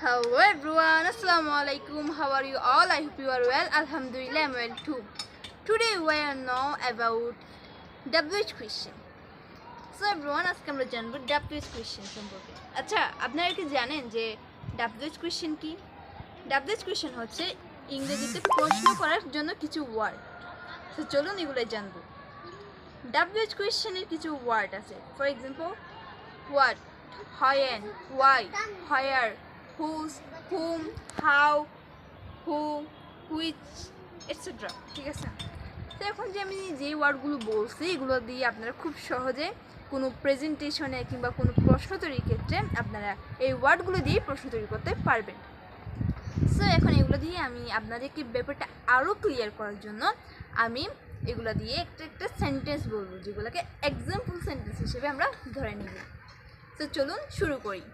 Hello everyone, Assalamu alaikum. How are you all? I hope you are well. Alhamdulillah, I'm well too. Today we are know about WH question. So everyone, আজকে আমরা জানবো WH question সম্পর্কে। আচ্ছা, আপনারা কি জানেন যে WH question কি? WH question হচ্ছে ইংরেজিতে প্রশ্ন করার জন্য কিছু ওয়ার্ড। তো চলুন এগুলো জানবো। WH question এর কিছু ওয়ার্ড আছে। For example, what, when, why, where, whose, whom, how, who, which, etc. ঠিক আছে। তো এখন যে আমি যে ওয়ার্ডগুলো বলছি এগুলো দিয়ে আপনারা খুব সহজে কোনো প্রেজেন্টেশনে কিংবা কোনো প্রশ্ন তৈরির ক্ষেত্রে আপনারা এই ওয়ার্ডগুলো দিয়ে প্রশ্ন তৈরি করতে পারবেন। সো এখন এগুলো দিয়ে আমি আপনাদেরকে ব্যাপারটা আরও ক্লিয়ার করার জন্য আমি এগুলো দিয়ে একটা সেন্টেন্স বলবো, যেগুলোকে এক্সাম্পল সেন্টেন্স হিসেবে আমরা ধরে নিব। তো চলুন শুরু করি।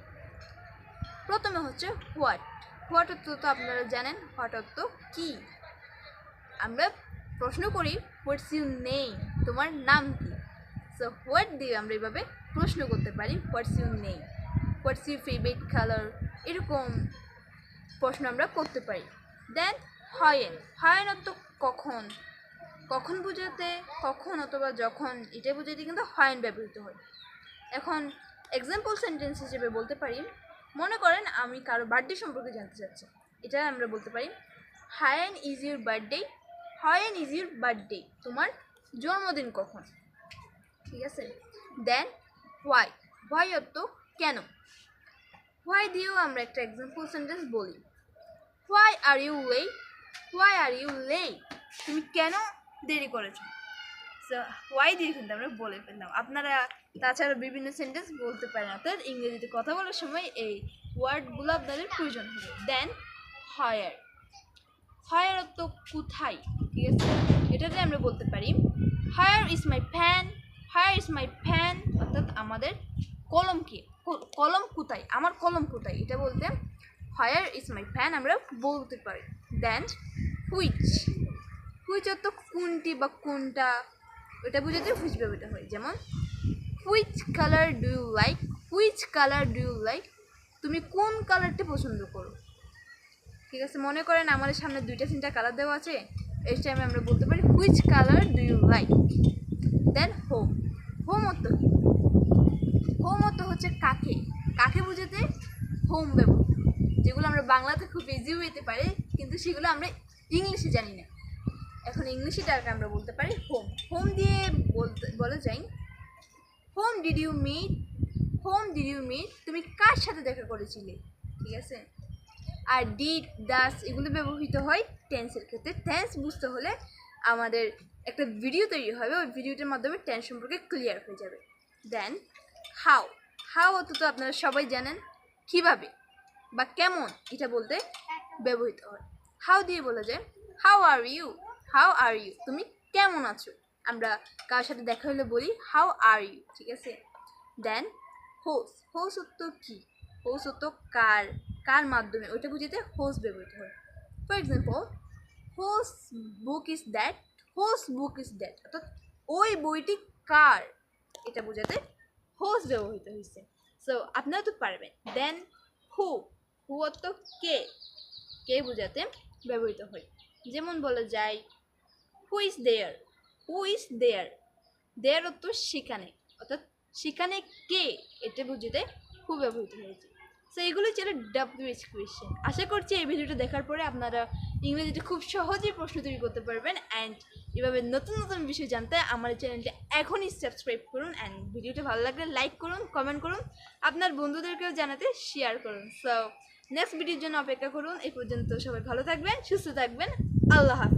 প্রথমে হচ্ছে হোয়াট। হোয়াট অর্থ তো আপনারা জানেন, হোয়াট অর্থ কি। আমরা প্রশ্ন করি হোয়াটস ইউর নেম, তোমার নাম কি। সো হোয়াট দিয়ে আমরা এভাবে প্রশ্ন করতে পারি, what's your name, what's your favourite colour, এরকম প্রশ্ন আমরা করতে পারি। দেন হয়েন। হয়েন অর্থ কখন। কখন বোঝাতে, কখন অথবা যখন, এটা বোঝাতে কিন্তু হয়েন ব্যবহৃত হয়। এখন এক্সাম্পল সেন্টেন্স হিসেবে বলতে পারি, মনে করেন আমি কারো বার্থডে সম্পর্কে জানতে চাচ্ছি, এটা আমরা বলতে পারি when is your birthday, when is your birthday, তোমার জন্মদিন কখন। ঠিক আছে। Then why. হোয়াই অর্থ কেন। হোয়াই দিয়েও আমরা একটা এক্সাম্পল সেন্টেন্স বলি, why are you late, why are you late, তুমি কেন দেরি করেছো। সো হোয়াই দিয়ে কিন্তু আমরা বলে ফেললাম। আপনারা তাছাড়া বিভিন্ন সেন্টেন্স বলতে পারেন, অর্থাৎ ইংরেজিতে কথা বলার সময় এই ওয়ার্ডগুলো আপনাদের প্রয়োজন হবে। দেন হায়ার। হায়ার অর্থ কোথায়। ঠিক আছে, এটাতে আমরা বলতে পারি where is my pen, where is my pen, অর্থাৎ আমাদের কলম কি, কলম কোথায়, আমার কলম কোথায়, এটা বলতে হায়ার ইজ মাই ফ্যান আমরা বলতে পারি। দেন হুইচ। হুইচ অর্থ কোনটি বা কোনটা, ওটা বুঝাতে হুইচ ব্যবহৃত হয়। যেমন which colour do you like, which colour do you like, তুমি কোন কালারটা পছন্দ করো। ঠিক আছে, মনে করেন আমাদের সামনে 2-3টা কালার দেওয়া আছে, এই টাইমে আমরা বলতে পারি which colour do you like. Then whom. Whom অর্থ কি। হোম অর্থ হচ্ছে কাকে। কাকে বুঝাতে হোম ব্যবহৃত, যেগুলো আমরা বাংলাতে খুব ইজি হইতে পারে কিন্তু সেগুলো আমরা ইংলিশে জানি না। এখন ইংলিশটাকে আমরা বলতে পারি হোম। হোম দিয়ে বলা যায় whom did you meet, whom did you meet, তুমি কার সাথে দেখা করেছিলে। ঠিক আছে। আর ডিড, ডাস এগুলো ব্যবহৃত হয় টেন্সের ক্ষেত্রে। টেন্স বুঝতে হলে আমাদের একটা ভিডিও তৈরি হবে, ওই ভিডিওটার মাধ্যমে টেন্স সম্পর্কে ক্লিয়ার হয়ে যাবে। দেন হাউ। হাউ অর্থ তো আপনারা সবাই জানেন, কীভাবে বা কেমন, এটা বলতে ব্যবহৃত হয়। হাউ দিয়ে বলা যায় how are you, how are you, তুমি কেমন আছো। আমরা কার সাথে দেখা হলে বলি হাউ আর ইউ। ঠিক আছে। দেন হোস। হোস অর্থ কী। হোস অর্থ কার, কার মাধ্যমে, ওইটা বুঝতে হোস ব্যবহৃত হয়। For example, hose book is that, hose book is that, অর্থাৎ ওই বইটি কার, এটা বোঝাতে হোস ব্যবহৃত হয়েছে। সো আপনারা তো পারবেন। দেন হু। হু অর্থ কে, কে বোঝাতে ব্যবহৃত হয়। যেমন বলা যায় who is there, who is there, দেয়ার অর্থ সেখানে, অর্থাৎ সেখানে কে, এটা বুঝতে হু ব্যবহৃত হয়েছে। সো এগুলো ছিল WH কোয়েশ্চেন। আশা করছি এই ভিডিওটা দেখার পরে আপনারা ইংরেজিতে খুব সহজেই প্রশ্ন তৈরি করতে পারবেন। অ্যান্ড এভাবে নতুন নতুন বিষয় জানতে আমার চ্যানেলটা এখনই সাবস্ক্রাইব করুন। অ্যান্ড ভিডিওটা ভালো লাগলে লাইক করুন, কমেন্ট করুন, আপনার বন্ধুদেরকেও জানাতে শেয়ার করুন। সো নেক্সট ভিডিওর জন্য অপেক্ষা করুন। এই পর্যন্ত সবাই ভালো থাকবেন, সুস্থ থাকবেন। আল্লাহ হাফেজ।